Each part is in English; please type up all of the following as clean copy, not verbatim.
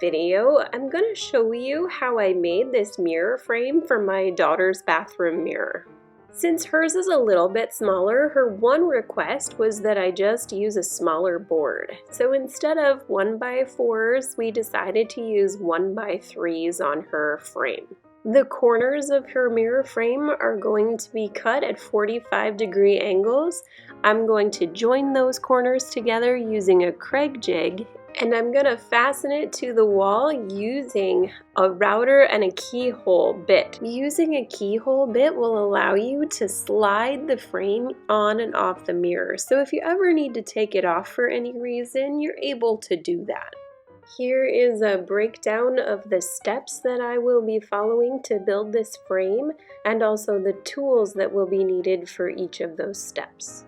video, I'm going to show you how I made this mirror frame for my daughter's bathroom mirror. Since hers is a little bit smaller, her one request was that I just use a smaller board. So instead of 1x4s, we decided to use 1x3s on her frame. The corners of her mirror frame are going to be cut at 45-degree angles. I'm going to join those corners together using a Kreg jig, and I'm going to fasten it to the wall using a router and a keyhole bit. Using a keyhole bit will allow you to slide the frame on and off the mirror. So if you ever need to take it off for any reason, you're able to do that. Here is a breakdown of the steps that I will be following to build this frame, and also the tools that will be needed for each of those steps.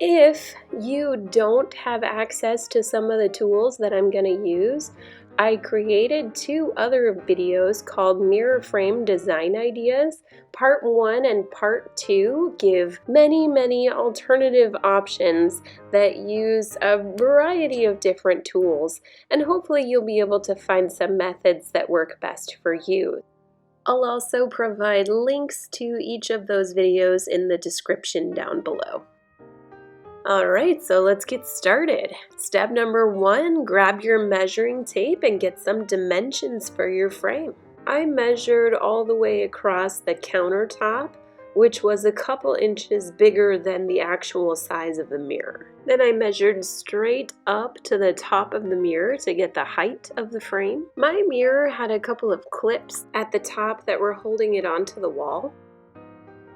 If you don't have access to some of the tools that I'm going to use, I created 2 other videos called Mirror Frame Design Ideas. Part 1 and Part 2 give many alternative options that use a variety of different tools, and hopefully you'll be able to find some methods that work best for you. I'll also provide links to each of those videos in the description down below. Alright, so let's get started. Step number 1, grab your measuring tape and get some dimensions for your frame. I measured all the way across the countertop, which was a couple inches bigger than the actual size of the mirror. Then I measured straight up to the top of the mirror to get the height of the frame. My mirror had a couple of clips at the top that were holding it onto the wall.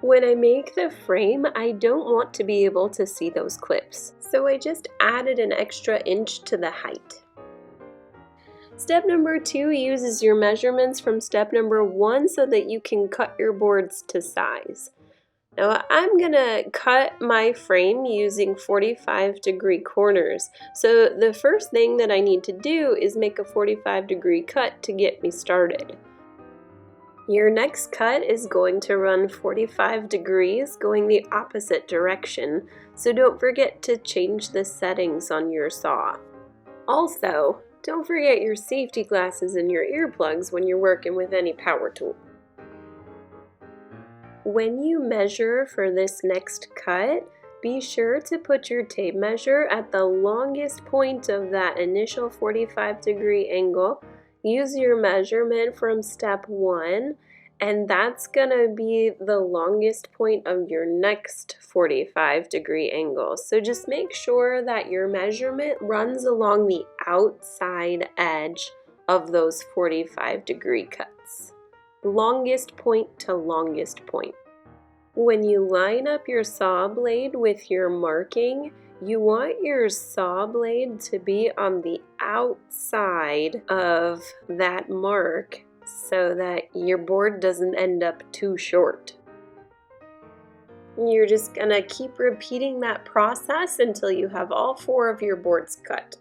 When I make the frame, I don't want to be able to see those clips, so I just added an extra inch to the height. Step number 2 uses your measurements from step number 1 so that you can cut your boards to size. Now I'm gonna cut my frame using 45-degree corners, so the first thing that I need to do is make a 45-degree cut to get me started. Your next cut is going to run 45 degrees going the opposite direction, so don't forget to change the settings on your saw. Also, don't forget your safety glasses and your earplugs when you're working with any power tool. When you measure for this next cut, be sure to put your tape measure at the longest point of that initial 45-degree angle. Use your measurement from step 1, and that's gonna be the longest point of your next 45-degree angle. So just make sure that your measurement runs along the outside edge of those 45-degree cuts. Longest point to longest point. When you line up your saw blade with your marking, you want your saw blade to be on the outside of that mark so that your board doesn't end up too short. You're just gonna keep repeating that process until you have all 4 of your boards cut.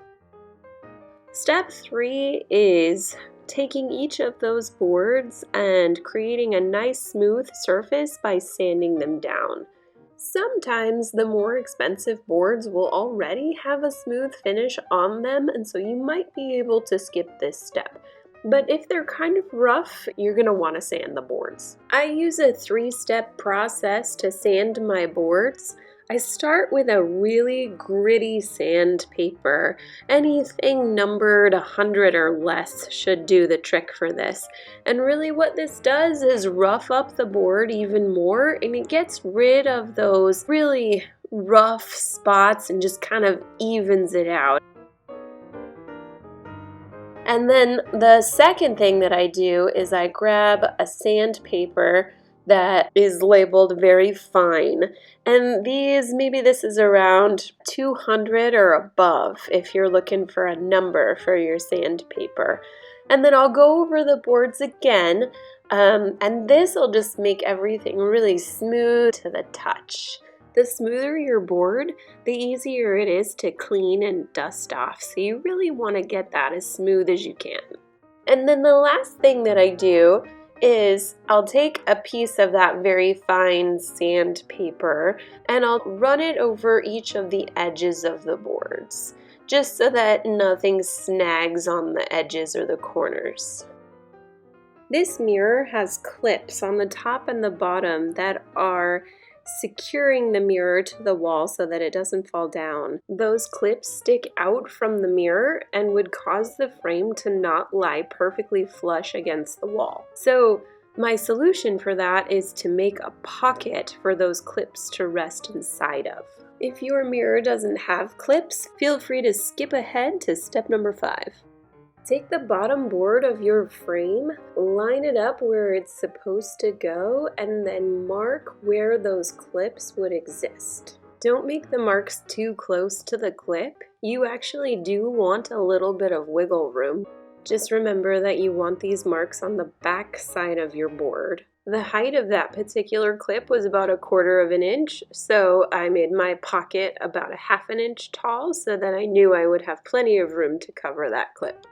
Step 3 is taking each of those boards and creating a nice smooth surface by sanding them down. Sometimes the more expensive boards will already have a smooth finish on them, and so you might be able to skip this step. But if they're kind of rough, you're going to want to sand the boards. I use a 3-step process to sand my boards. I start with a really gritty sandpaper. Anything numbered 100 or less should do the trick for this. And really what this does is rough up the board even more, and it gets rid of those really rough spots and just kind of evens it out. And then the second thing that I do is I grab a sandpaper that is labeled very fine, and maybe this is around 200 or above if you're looking for a number for your sandpaper. And then I'll go over the boards again, and this will just make everything really smooth to the touch. The smoother your board, the easier it is to clean and dust off, so you really want to get that as smooth as you can. And then the last thing that I do is I'll take a piece of that very fine sandpaper and I'll run it over each of the edges of the boards, just so that nothing snags on the edges or the corners. This mirror has clips on the top and the bottom that are securing the mirror to the wall so that it doesn't fall down. Those clips stick out from the mirror and would cause the frame to not lie perfectly flush against the wall. So my solution for that is to make a pocket for those clips to rest inside of. If your mirror doesn't have clips, feel free to skip ahead to step number 5. Take the bottom board of your frame, line it up where it's supposed to go, and then mark where those clips would exist. Don't make the marks too close to the clip. You actually do want a little bit of wiggle room. Just remember that you want these marks on the back side of your board. The height of that particular clip was about 1/4 of an inch, so I made my pocket about 1/2 inch tall so that I knew I would have plenty of room to cover that clip.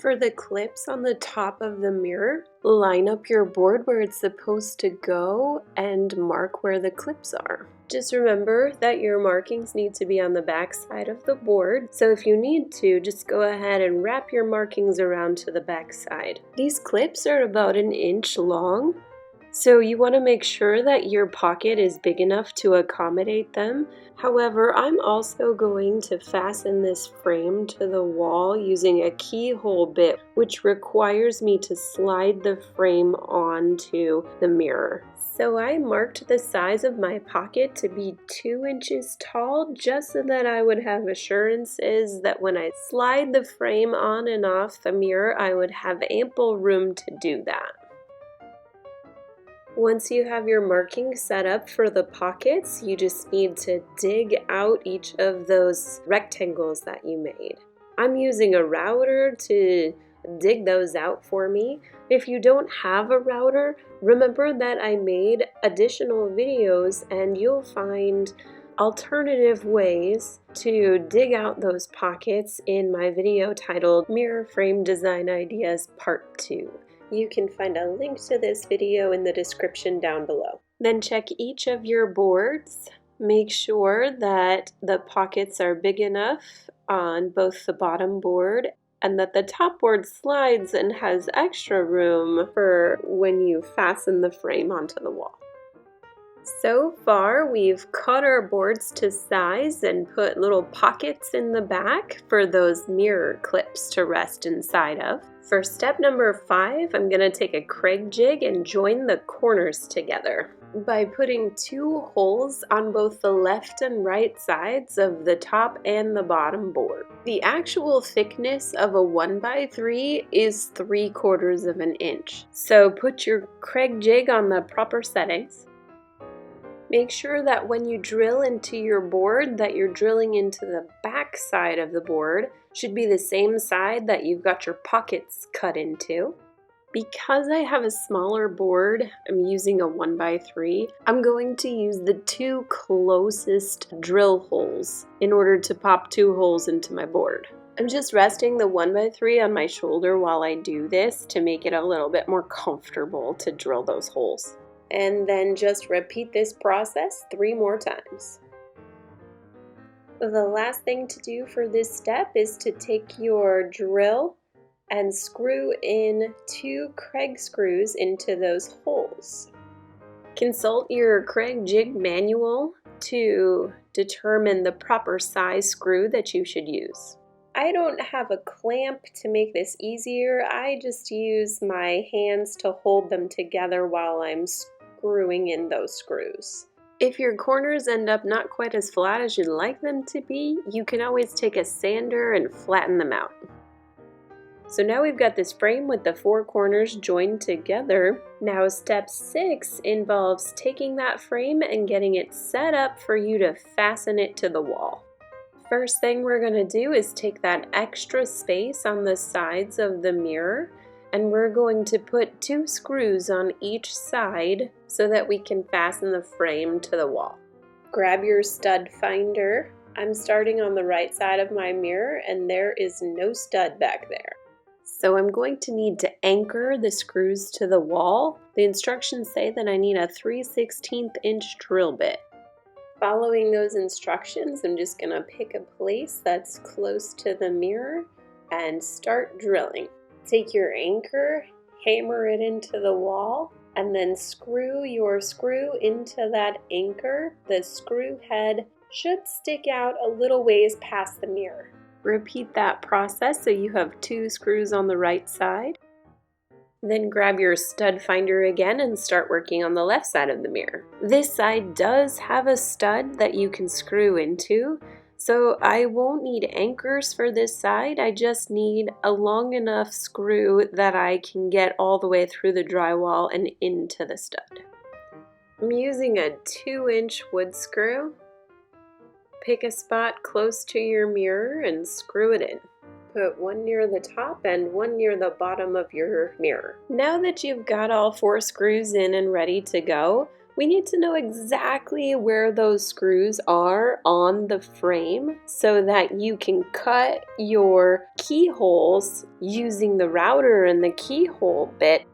For the clips on the top of the mirror, line up your board where it's supposed to go and mark where the clips are. Just remember that your markings need to be on the back side of the board, so if you need to, just go ahead and wrap your markings around to the back side. These clips are about 1 inch long, so you want to make sure that your pocket is big enough to accommodate them. However, I'm also going to fasten this frame to the wall using a keyhole bit, which requires me to slide the frame onto the mirror. So I marked the size of my pocket to be 2 inches tall, just so that I would have assurances that when I slide the frame on and off the mirror, I would have ample room to do that. Once you have your markings set up for the pockets, you just need to dig out each of those rectangles that you made. I'm using a router to dig those out for me. If you don't have a router, remember that I made additional videos and you'll find alternative ways to dig out those pockets in my video titled Mirror Frame Design Ideas Part 2. You can find a link to this video in the description down below. Then check each of your boards. Make sure that the pockets are big enough on both the bottom board and that the top board slides and has extra room for when you fasten the frame onto the wall. So far, we've cut our boards to size and put little pockets in the back for those mirror clips to rest inside of. For step number 5, I'm going to take a Kreg jig and join the corners together by putting 2 holes on both the left and right sides of the top and the bottom board. The actual thickness of a 1x3 is 3/4 of an inch. So put your Kreg jig on the proper settings. Make sure that when you drill into your board that you're drilling into the back side of the board. Should be the same side that you've got your pockets cut into. Because I have a smaller board, I'm using a 1x3, I'm going to use the 2 closest drill holes in order to pop 2 holes into my board. I'm just resting the 1x3 on my shoulder while I do this to make it a little bit more comfortable to drill those holes. And then just repeat this process 3 more times. The last thing to do for this step is to take your drill and screw in 2 Kreg screws into those holes. Consult your Kreg jig manual to determine the proper size screw that you should use. I don't have a clamp to make this easier. I just use my hands to hold them together while I'm screwing in those screws. If your corners end up not quite as flat as you'd like them to be, you can always take a sander and flatten them out. So now we've got this frame with the 4 corners joined together. Now step 6 involves taking that frame and getting it set up for you to fasten it to the wall. First thing we're going to do is take that extra space on the sides of the mirror and we're going to put 2 screws on each side so that we can fasten the frame to the wall. Grab your stud finder. I'm starting on the right side of my mirror and there is no stud back there. So I'm going to need to anchor the screws to the wall. The instructions say that I need a 3/16 inch drill bit. Following those instructions, I'm just going to pick a place that's close to the mirror and start drilling. Take your anchor, hammer it into the wall, and then screw your screw into that anchor. The screw head should stick out a little ways past the mirror. Repeat that process so you have 2 screws on the right side. Then grab your stud finder again and start working on the left side of the mirror. This side does have a stud that you can screw into, so I won't need anchors for this side. I just need a long enough screw that I can get all the way through the drywall and into the stud. I'm using a 2-inch wood screw. Pick a spot close to your mirror and screw it in. Put one near the top and one near the bottom of your mirror. Now that you've got all 4 screws in and ready to go, we need to know exactly where those screws are on the frame so that you can cut your keyholes using the router and the keyhole bit.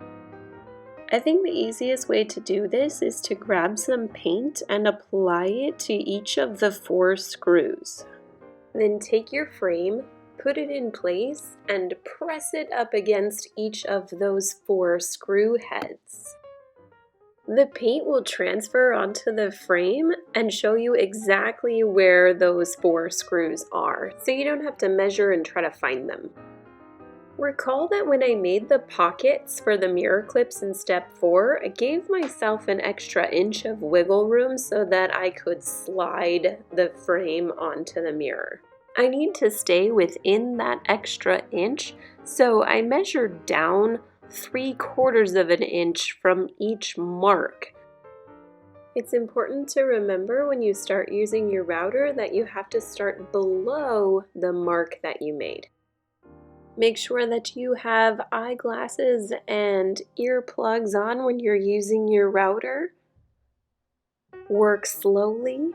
I think the easiest way to do this is to grab some paint and apply it to each of the 4 screws. Then take your frame, put it in place, and press it up against each of those 4 screw heads. The paint will transfer onto the frame and show you exactly where those 4 screws are, so you don't have to measure and try to find them. Recall that when I made the pockets for the mirror clips in step 4, I gave myself an extra inch of wiggle room so that I could slide the frame onto the mirror. I need to stay within that extra inch, so I measured down 3/4 of an inch from each mark. It's important to remember when you start using your router that you have to start below the mark that you made. Make sure that you have eyeglasses and earplugs on when you're using your router. Work slowly,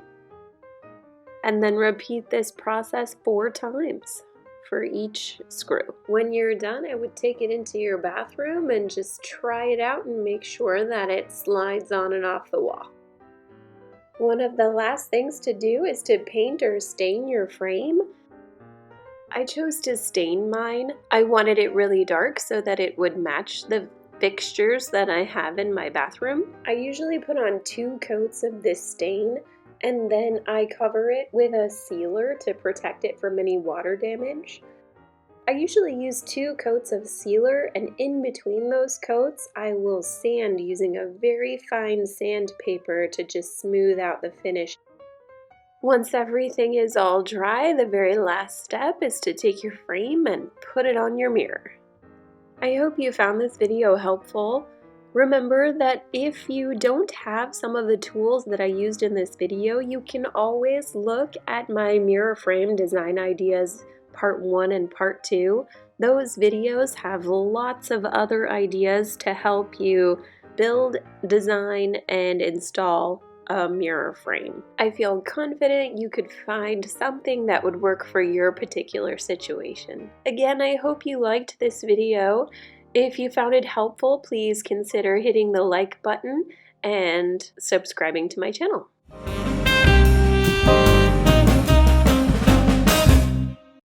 and then repeat this process 4 times for each screw. When you're done, I would take it into your bathroom and just try it out and make sure that it slides on and off the wall. One of the last things to do is to paint or stain your frame. I chose to stain mine. I wanted it really dark so that it would match the fixtures that I have in my bathroom. I usually put on 2 coats of this stain, and then I cover it with a sealer to protect it from any water damage. I usually use 2 coats of sealer, and in between those coats I will sand using a very fine sandpaper to just smooth out the finish. Once everything is all dry, the very last step is to take your frame and put it on your mirror. I hope you found this video helpful. Remember that if you don't have some of the tools that I used in this video, you can always look at my mirror frame design ideas part 1 and part 2. Those videos have lots of other ideas to help you build, design, and install a mirror frame. I feel confident you could find something that would work for your particular situation. Again, I hope you liked this video. If you found it helpful, please consider hitting the like button and subscribing to my channel.